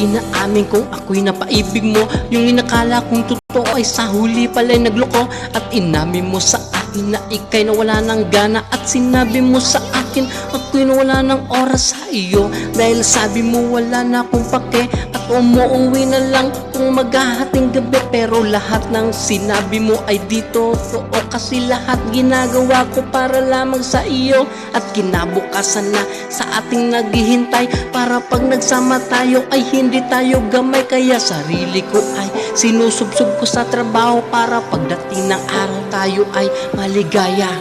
Inaamin kong ako'y napaibig mo. Yung inakala kong totoo ay sa huli pala'y nagloko. At inamin mo sa akin na ika'y nawala ng gana. At sinabi mo sa akin ako'y nawala ng oras sa iyo. Dahil sabi mo wala na akong pake at umuuwi na lang kung maghahating gabi. Pero lahat ng sinabi mo ay dito totoo, kasi lahat ginagawa ko para lamang sa iyo. At kinabukasan na sa ating naghihintay, para pag nagsama tayo ay hindi tayo gamay. Kaya sarili ko ay sinusubsub ko sa trabaho para pagdating ng araw tayo ay maligaya.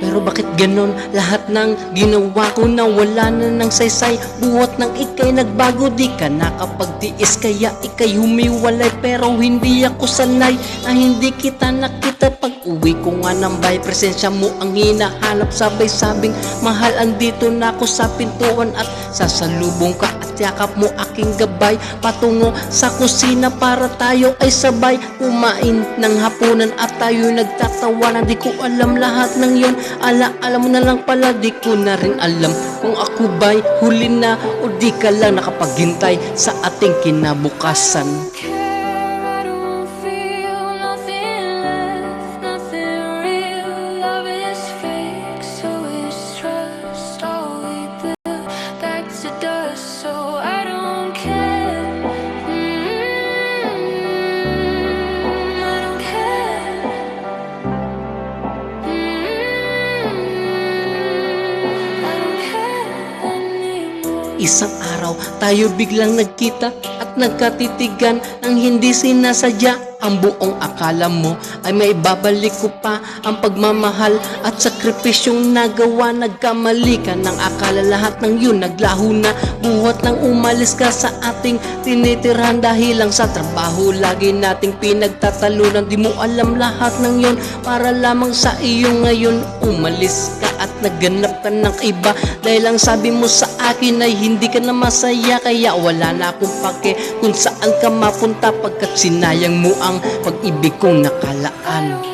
Pero bakit ganon? Lahat ng ginawa ko na wala na ng saysay. Buhat ng ika'y nagbago, di ka nakapagtiis. Kaya ika'y humiwalay, pero hindi ako sanay na hindi kita nakita. Pag uwi ko nga ng bahay, presensya mo ang hinahanap. Sabay sabing mahal, andito na ako sa pintuan. At sasalubong ka at yakap mo aking gabay patungo sa kusina para tayo ay sabay kumain ng hapunan. At tayo nagtatawanan, di ko alam lahat ng yon. Alam mo na lang pala, di ko na rin alam kung ako ba'y huli na o di ka lang nakapaghintay sa ating kinabukasan. Isang araw tayo biglang nagkita at nagkatitigan nang hindi sinasadya. Ang buong akala mo ay maibabalik ko pa ang pagmamahal at sakripisyong nagawa. Nagkamali ka ng akala lahat ng yun naglaho na. Buhat nang umalis ka sa ating tinitirhan dahil lang sa trabaho lagi nating pinagtatalunan. Di mo alam lahat ng yun para lamang sa iyo. Ngayon umalis ka at nagganap ka ng iba dahil lang sabi mo sa akin ay hindi ka na masaya. Kaya wala na akong pake kung saan ka mapunta, pagkat sinayang mo ang pag-ibig kong nakalaan.